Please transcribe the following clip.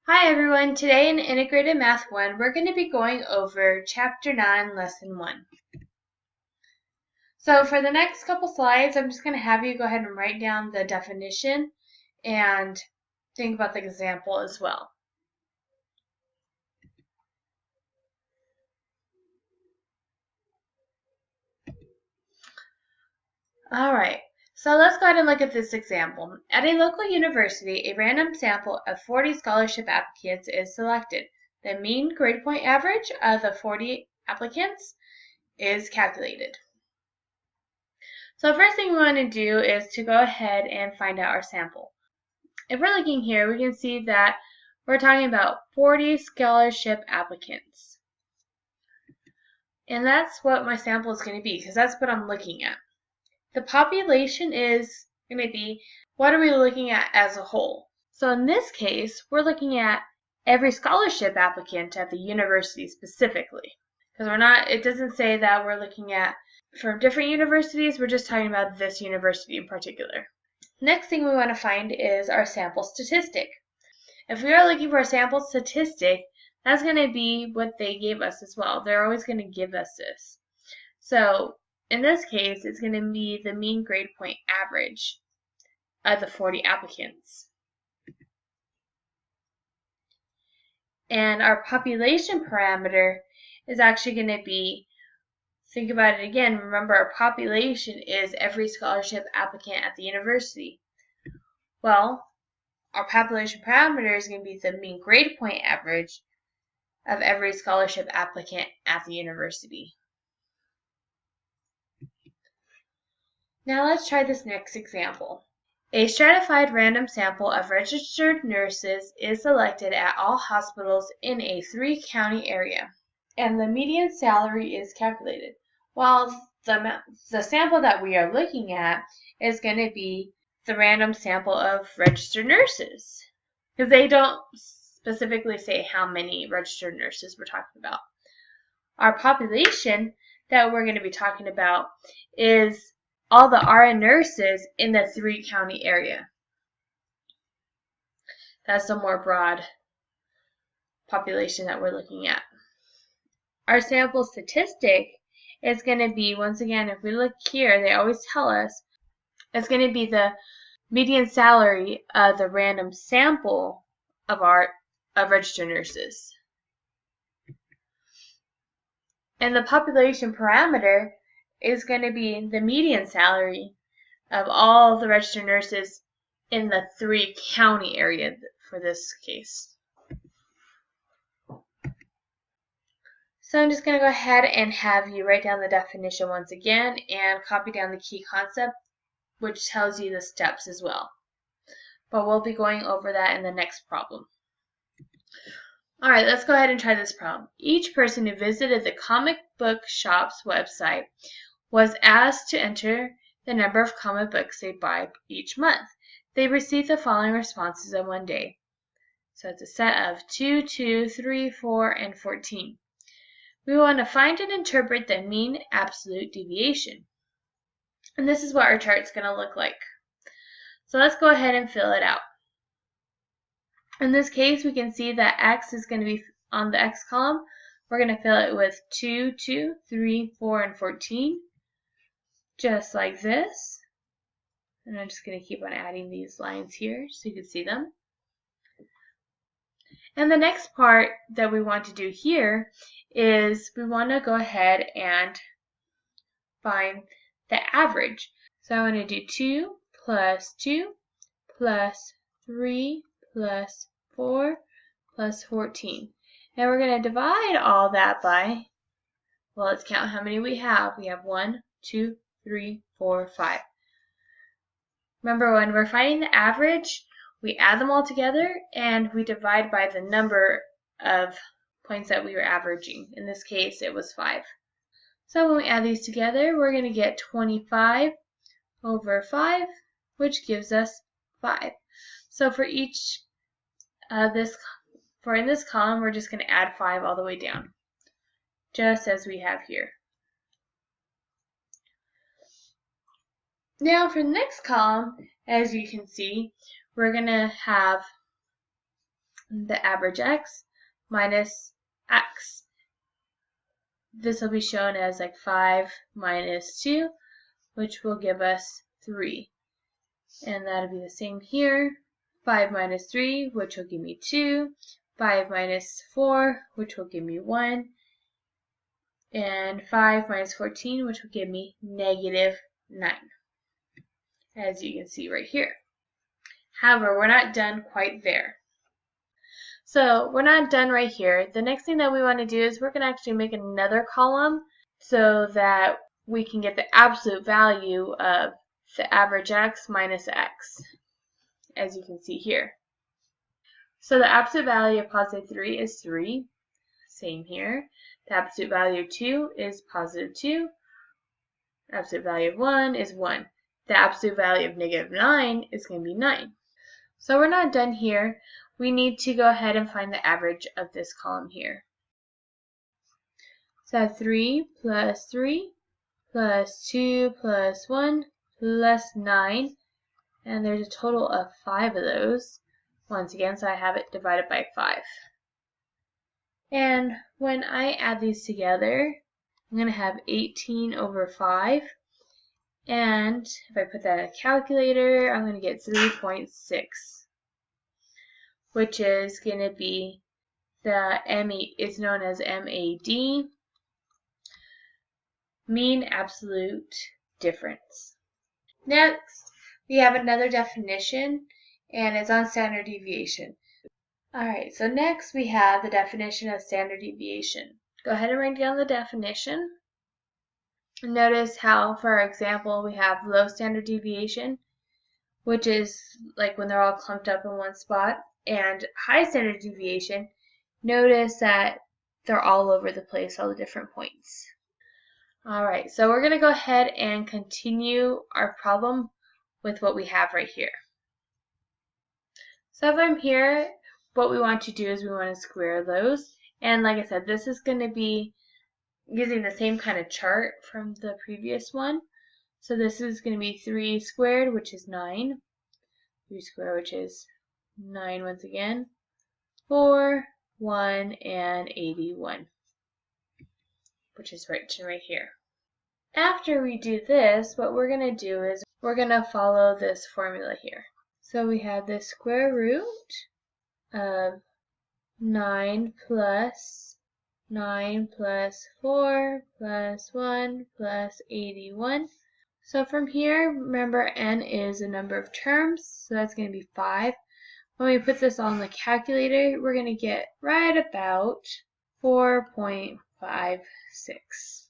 Hi everyone, today in Integrated Math 1 we're going to be going over Chapter 9, Lesson 1. So for the next couple slides, I'm just going to have you go ahead and write down the definition and think about the example as well. Alright, so let's go ahead and look at this example. At a local university, a random sample of 40 scholarship applicants is selected. The mean grade point average of the 40 applicants is calculated. So the first thing we want to do is to go ahead and find out our sample. If we're looking here, we can see that we're talking about 40 scholarship applicants. And that's what my sample is going to be, because that's what I'm looking at. The population is going to be, what are we looking at as a whole? So in this case, we're looking at every scholarship applicant at the university specifically. Because it doesn't say that we're looking at from different universities, we're just talking about this university in particular. Next thing we want to find is our sample statistic. If we are looking for a sample statistic, that's going to be what they gave us as well. They're always going to give us this. So in this case, it's going to be the mean grade point average of the 40 applicants. And our population parameter is actually going to be, think about it again, remember our population is every scholarship applicant at the university. Well, our population parameter is going to be the mean grade point average of every scholarship applicant at the university. Now let's try this next example. A stratified random sample of registered nurses is selected at all hospitals in a 3-county area, and the median salary is calculated. While the sample that we are looking at is going to be the random sample of registered nurses, because they don't specifically say how many registered nurses we're talking about. Our population that we're going to be talking about is all the RN nurses in the 3-county area. That's the more broad population that we're looking at. Our sample statistic is going to be, once again, if we look here, they always tell us it's going to be the median salary of the random sample of registered nurses. And the population parameter is going to be the median salary of all the registered nurses in the 3-county area for this case. So I'm just going to go ahead and have you write down the definition once again and copy down the key concept, which tells you the steps as well. But we'll be going over that in the next problem. Alright, let's go ahead and try this problem. Each person who visited the comic book shop's website was asked to enter the number of comic books they buy each month. They received the following responses in one day. So it's a set of 2, 2, 3, 4, and 14. We want to find and interpret the mean absolute deviation. And this is what our chart's going to look like. So let's go ahead and fill it out. In this case, we can see that x is going to be on the x column. We're going to fill it with 2, 2, 3, 4, and 14. Just like this. And I'm just going to keep on adding these lines here so you can see them. And the next part that we want to do here is we want to go ahead and find the average. So I want to do 2 plus 2 plus 3 plus 4 plus 14. And we're going to divide all that by, well, let's count how many we have. We have 1, 2, 3, 4, 5. Remember, when we're finding the average, we add them all together and we divide by the number of points that we were averaging. In this case, it was 5. So when we add these together, we're going to get 25 over 5, which gives us 5. So for each in this column, we're just going to add 5 all the way down, just as we have here. Now for the next column, as you can see, we're going to have the average x minus x. This will be shown as like 5 minus 2, which will give us 3. And that'll be the same here. 5 minus 3, which will give me 2. 5 minus 4, which will give me 1. And 5 minus 14, which will give me negative 9, as you can see right here. However, we're not done quite there. So we're not done right here. The next thing that we want to do is we're going to actually make another column so that we can get the absolute value of the average x minus x, as you can see here. So the absolute value of positive 3 is 3. Same here. The absolute value of 2 is positive 2. The absolute value of 1 is 1. The absolute value of negative 9 is going to be 9. So we're not done here. We need to go ahead and find the average of this column here. So 3 plus 3 plus 2 plus 1 plus 9. And there's a total of 5 of those. Once again, so I have it divided by 5. And when I add these together, I'm going to have 18 over 5. And if I put that in a calculator, I'm going to get 3.6. Which is going to be the is known as MAD, mean absolute difference. Next, we have another definition, and it's on standard deviation. Alright, so next we have the definition of standard deviation. Go ahead and write down the definition. Notice how, for our example, we have low standard deviation, which is like when they're all clumped up in one spot. And high standard deviation, notice that they're all over the place, all the different points. Alright, so we're going to go ahead and continue our problem with what we have right here. So from here, what we want to do is we want to square those. And like I said, this is going to be using the same kind of chart from the previous one. So this is going to be 3 squared, which is 9. 3 squared, which is 9 once again, 4, 1, and 81, which is right here. After we do this, what we're going to do is we're going to follow this formula here. So we have the square root of 9 plus 4 plus 1 plus 81. So from here, remember n is a number of terms, so that's going to be 5. When we put this on the calculator, we're going to get right about 4.56.